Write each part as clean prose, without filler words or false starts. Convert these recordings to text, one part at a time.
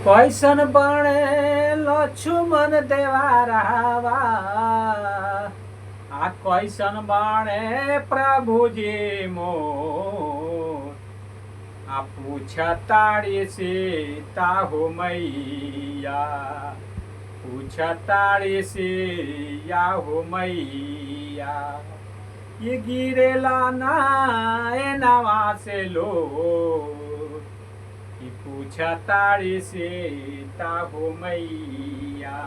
कैसन बने लक्ष्मण देवारावा आ कैसन बने प्रभु जी मोर आ पूछताड़ी सीता हो मैया पूछताड़ी सिया हो मैया ये गिरेला ना ए नवा से लो कि पूछताड़ी सीता हो मैया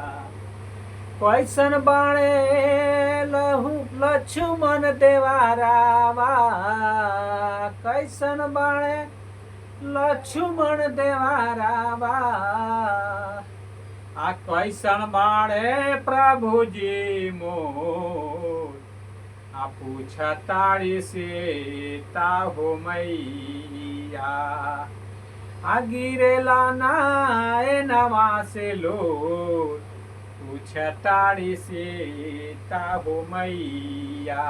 कैसन बाणे लहू लक्ष्मण देवारावा कैसन बाणे लक्ष्मण देवारावा आ कैसन बाणे प्रभु जी मोर आ पूछताड़ी सीता हो मैया आ गिरेला ना ए नवा से लोर पूछताड़ी सीता हो मैया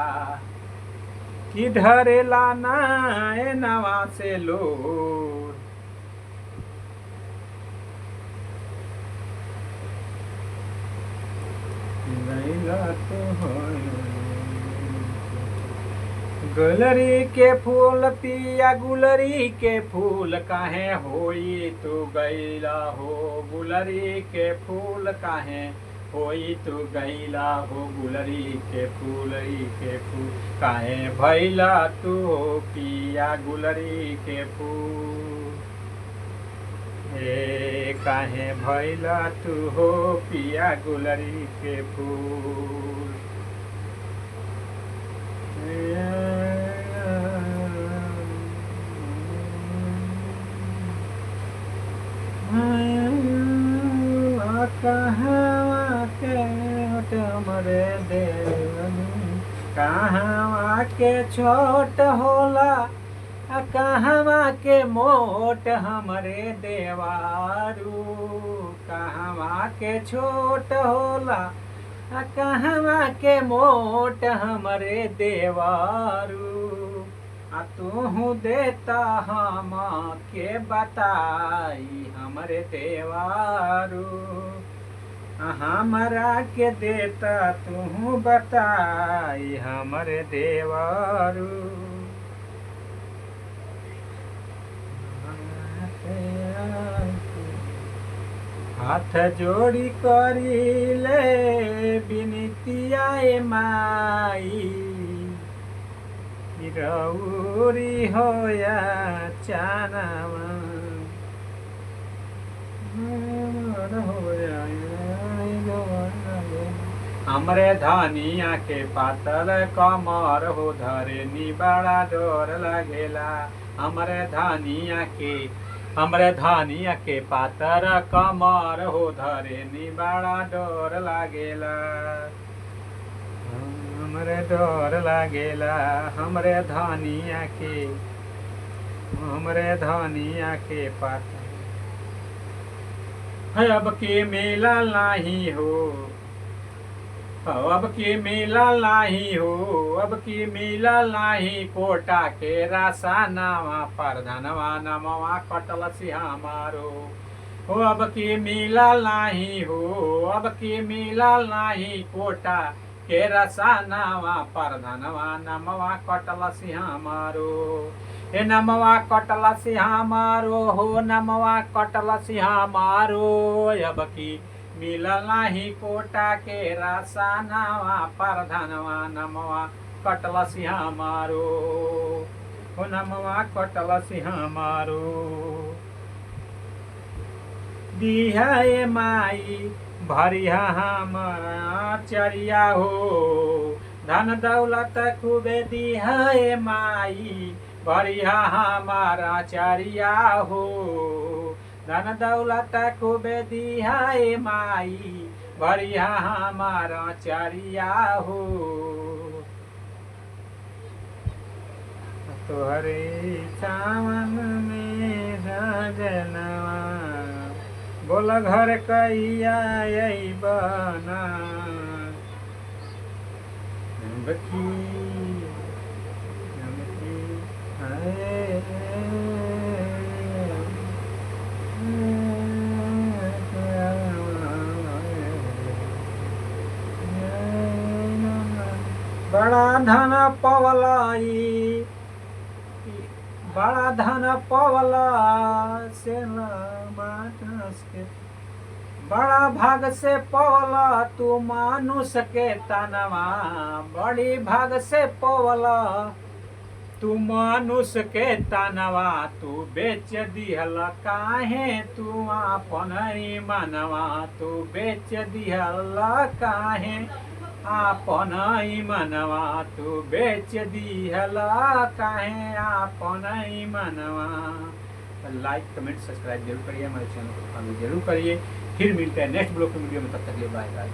कि धरेला ना ए नवा से लोर गुलरी के फूल पिया गुलरी के फूल काहे होई तू गैला हो गुलरी के फूल काहे होई तू गैला हो गुलरी के फूल काहे भैला तू पिया गुलरी के फूल हे काहे भैला तू हो पिया गुलरी के फूल कहाँ के हमरे देवनी कहाँ के छोट होला कहवा के मोट हमरे देवारू कहवा के छोट होला कहवा के मोट हमरे देवारू आ तू देता हम के बताई हमरे देवारू हमरा के देता तू बताई हमरे देवारू हाथ जोड़ी करी ले बिनतिया माई रौरी होया चानवा हमरे धनिया के पातल कमर हो धरे नी बड़ा डर लगेला हमरे धनिया के पातर कमर हो धरे नी बड़ा डर लागेला हमरे डर लागेला हमरे धनिया के पातर है अब के मेला नहीं हो अब की मिलल नाही हो अब की मिलल नाही कोटा के रासा नावा पर धनवा नमवा कटल सिहा मारो हो अब की मिलल नाही हो अब की मिलल नाही कोटा के रसा नावा पर धनवा नमवा कटल सिहा मारो हे नमवा कटल सिहा मारो हो नमवा कटल सिहा मारो अब की मिलल नाही कोटा के रासा नावा पर धनवा नमवा कटल सिहा मारो हो नमवा कटल सिहा मारो दिहा ए माई भरिया हमारा चरिया हो धन दौलत खूबे दिहा ए माई भरिया हमारा चरिया हो धन दौलत खूबे दिहा ए माई भरिया हमारा चरिया हो तोहरे सावन में सजनवा बोल घर कहिया बना बड़ा धन पवलाई, बड़ा धन पवला से मानस के, बड़ा भाग से पवला तू मानुष के तनवा, बड़ी भाग से पवला तू मानुष के तनवा, तू बेच दिहल काहे तू आपन मनवा, तू बेच दिहल काहे आपन मनवा, तू बेच दिहल काहे आपन मनवा। लाइक कमेंट सब्सक्राइब जरूर करिए, हमारे चैनल को फॉलो जरूर करिए। फिर मिलते हैं नेक्स्ट ब्लॉग वीडियो में, तब तक के लिए बाय बाय।